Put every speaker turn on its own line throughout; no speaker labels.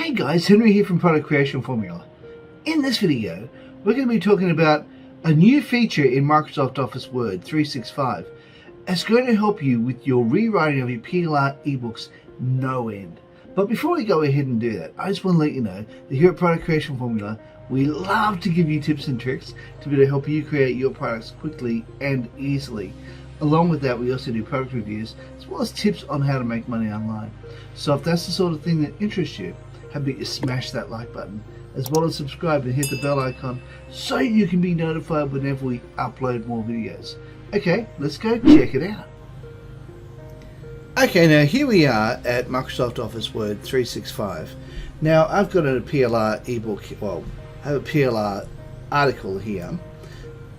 Hey guys, Henry here from Product Creation Formula. In this video, we're going to be talking about a new feature in Microsoft Office Word 365. It's going to help you with your rewriting of your PLR ebooks no end. But before we go ahead and do that, I just want to let you know that here at Product Creation Formula, we love to give you tips and tricks to be able to help you create your products quickly and easily. Along with that, we also do product reviews as well as tips on how to make money online. So if that's the sort of thing that interests you, how about you smash that like button as well as subscribe and hit the bell icon so you can be notified whenever we upload more videos. Okay, let's go check it out. Okay, now here we are at Microsoft Office Word 365. Now I've got a PLR ebook, well, I have a PLR article here.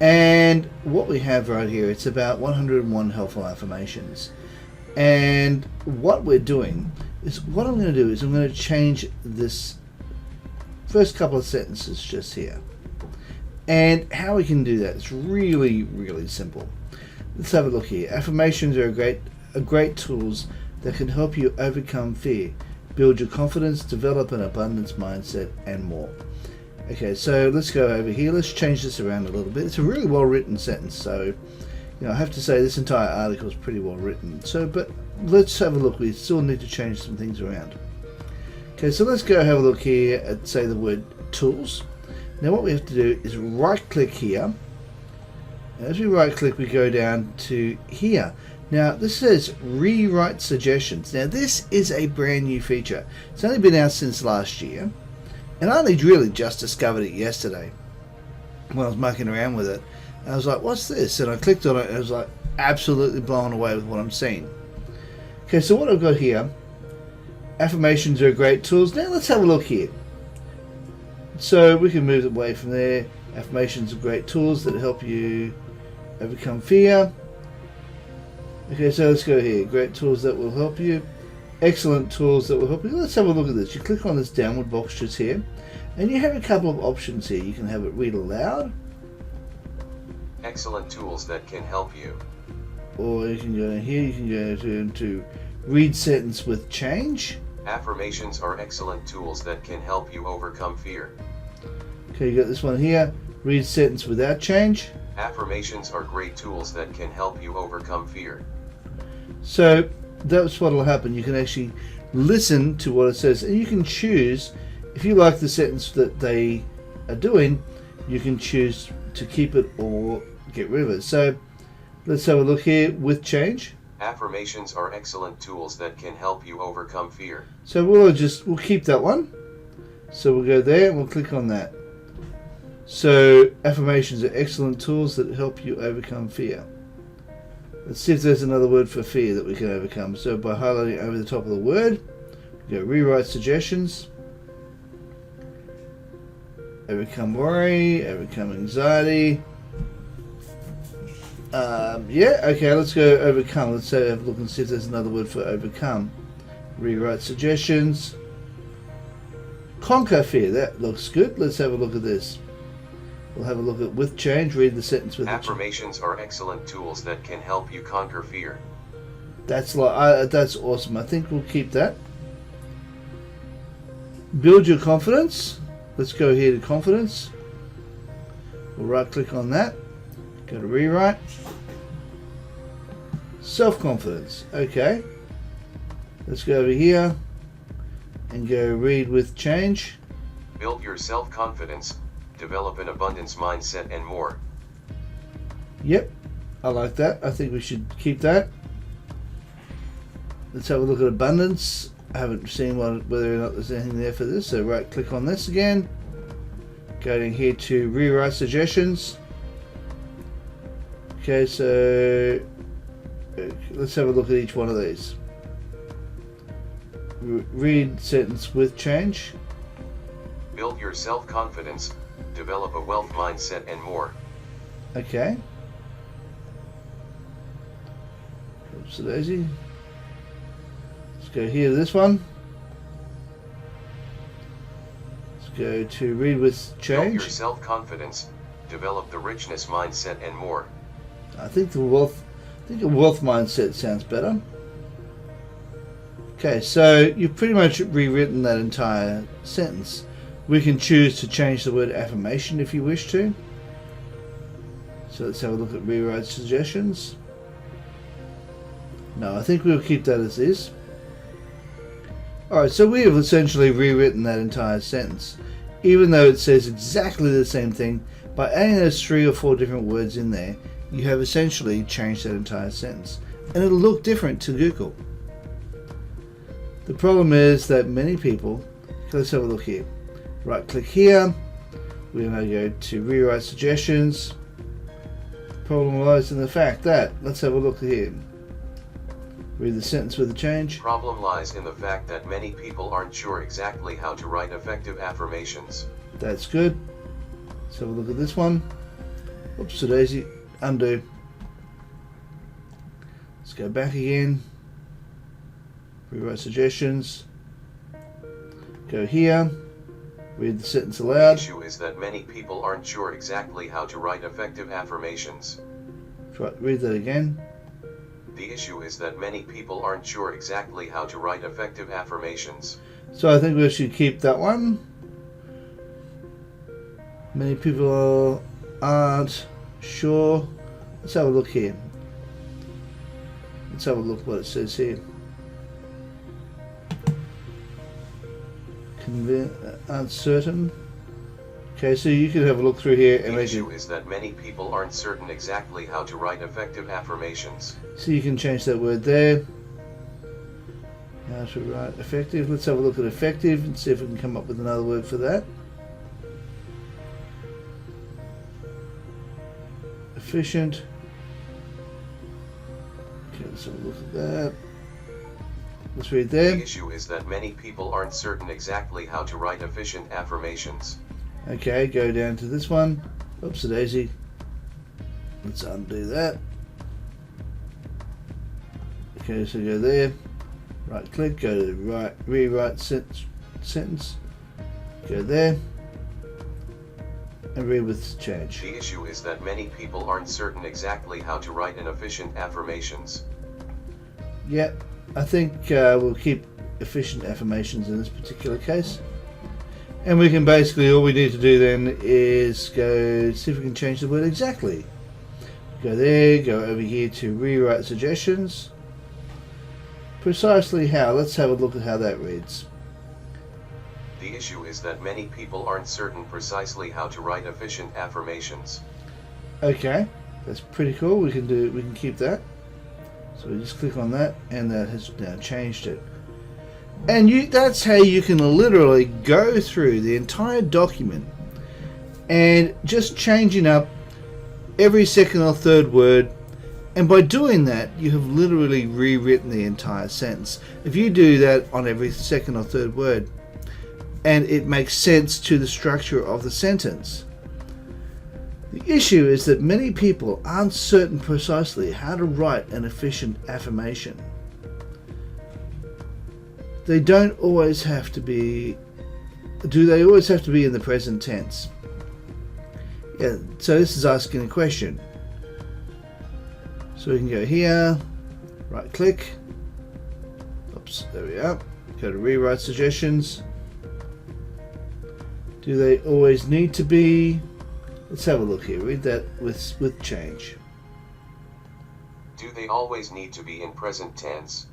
And what we have right here, it's about 101 helpful affirmations. And what we're doing is, what I'm going to do is I'm going to change this first couple of sentences just here. And how we can do that is really, really simple. Let's have a look here. Affirmations are great tools that can help you overcome fear, build your confidence, develop an abundance mindset, and more. Okay, so let's go over here. Let's change this around a little bit. It's a really well written sentence, so I have to say this entire article is pretty well written. So, but let's have a look. We still need to change some things around. Okay, so let's go have a look here at, say, the word tools. Now what we have to do is right click here. As we right click, we go down to here. Now this says rewrite suggestions. Now this is a brand new feature. It's only been out since last year. And I only really just discovered it yesterday when I was mucking around with it. And I was like, what's this? And I clicked on it and I was like absolutely blown away with what I'm seeing. Okay, so what I've got here, affirmations are great tools. Now let's have a look here. So we can move away from there. Affirmations are great tools that help you overcome fear. Okay, so let's go here. Great tools that will help you. Excellent tools that will help you. Let's have a look at this. You click on this downward box just here, and you have a couple of options here. You can have it read aloud.
Excellent tools that can help you.
Or you can go in here, you can go into read sentence with change.
Affirmations are excellent tools that can help you overcome fear.
Okay, you got this one here, read sentence without change.
Affirmations are great tools that can help you overcome fear.
So that's what will happen. You can actually listen to what it says, and you can choose, if you like the sentence that they are doing, you can choose to keep it or get rid of it. So let's have a look here with change.
Affirmations are excellent tools that can help you overcome fear.
So we'll keep that one. So we'll go there and we'll click on that. So affirmations are excellent tools that help you overcome fear. Let's see if there's another word for fear that we can overcome. So by highlighting over the top of the word, we go rewrite suggestions. Overcome worry, overcome anxiety. Yeah, okay, let's go overcome. Let's have a look and see if there's another word for overcome. Rewrite suggestions. Conquer fear, that looks good. Let's have a look at this. We'll have a look at with change, read the sentence with
Affirmations are excellent tools that can help you conquer fear.
That's awesome. I think we'll keep that. Build your confidence. Let's go here to confidence. We'll right click on that. Go to rewrite. Self-confidence. Okay. Let's go over here and go read with change.
Build your self-confidence. Develop an abundance mindset and more.
Yep, I like that. I think we should keep that. Let's have a look at abundance. I haven't seen whether or not there's anything there for this, so right click on this again. Go in here to rewrite suggestions. Okay, so let's have a look at each one of these. Read sentence with change.
Build your self-confidence. Develop a wealth mindset and more.
Okay. Oops, daisy. Let's go here to this one. Let's go to read with change.
Build your self-confidence. Develop the richness mindset and more.
I think a wealth mindset sounds better. Okay, so you've pretty much rewritten that entire sentence. We can choose to change the word affirmation if you wish to. So let's have a look at rewrite suggestions. No, I think we'll keep that as is. Alright, so we have essentially rewritten that entire sentence. Even though it says exactly the same thing, by adding those 3 or 4 different words in there, you have essentially changed that entire sentence. And it'll look different to Google. The problem is that many people, let's have a look here. Right click here, we're going to go to rewrite suggestions. The problem lies in the fact that, let's have a look here. Read the sentence with the change.
Problem lies in the fact that many people aren't sure exactly how to write effective affirmations.
That's good. Let's have a look at this one. Oops, a daisy. Undo. Let's go back again. Rewrite suggestions. Go here. Read the sentence
The
aloud.
issue is that many people aren't sure exactly how to write effective affirmations.
Read that again.
The issue is that many people aren't sure exactly how to write effective affirmations.
So I think we should keep that one. Many people aren't sure. Let's have a look here. Let's have a look what it says here. Uncertain. Okay, so you can have a look through here and
The
make
issue
it.
is that many people aren't certain exactly how to write effective affirmations.
So you can change that word there. How to write effective. Let's have a look at effective and see if we can come up with another word for that. Efficient. Okay, let's have a look at that. Let's read
The
there.
issue is that many people aren't certain exactly how to write efficient affirmations.
Okay, go down to this one. Oops, a daisy. Let's undo that. Okay, so go there. Right click, go to the rewrite sentence. Go there. And read with change.
The issue is that many people aren't certain exactly how to write an efficient affirmations.
Yep, I think we'll keep efficient affirmations in this particular case. And we can basically, all we need to do then is go see if we can change the word exactly. Go there, go over here to rewrite suggestions. Precisely how? Let's have a look at how that reads.
The issue is that many people aren't certain precisely how to write efficient affirmations.
Okay, that's pretty cool. We can keep that. So we just click on that, and that has now changed it. And that's how you can literally go through the entire document and just changing up every second or third word. And by doing that, you have literally rewritten the entire sentence. If you do that on every second or third word, and it makes sense to the structure of the sentence. The issue is that many people aren't certain precisely how to write an efficient affirmation. They don't always have to be, do they always have to be in the present tense? Yeah, so this is asking a question. So we can go here, right click, oops, there we are, go to rewrite suggestions. Do they always need to be? Let's have a look here, read that with change.
Do they always need to be in present tense?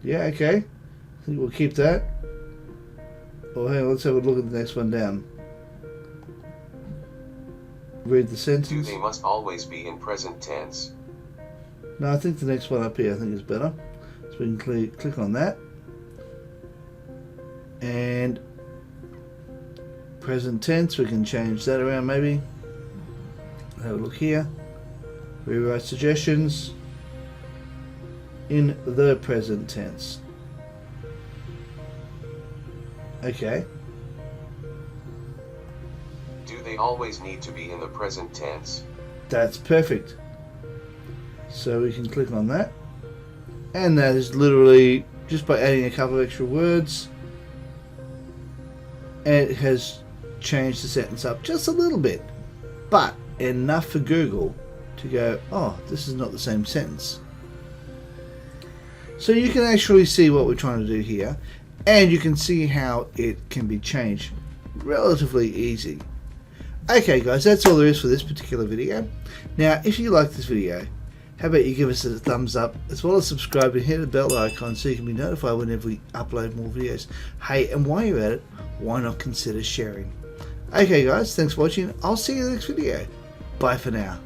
Yeah, okay. I think we'll keep that. Oh, hang on, let's have a look at the next one down. Read the
Do
sentence.
they must always be in present tense?
No, I think the next one up here I think is better. So we can click on that. And present tense, we can change that around maybe. Have a look here. Rewrite suggestions in the present tense. Okay.
Do they always need to be in the present tense?
That's perfect. So we can click on that. And that is literally just by adding a couple of extra words. And it has changed the sentence up just a little bit. But enough for Google to go, oh, this is not the same sentence. So you can actually see what we're trying to do here, and you can see how it can be changed relatively easy. Okay guys, that's all there is for this particular video. Now if you like this video, how about you give us a thumbs up, as well as subscribe and hit the bell icon so you can be notified whenever we upload more videos. Hey, and while you're at it, why not consider sharing? Okay guys, thanks for watching. I'll see you in the next video. Bye for now.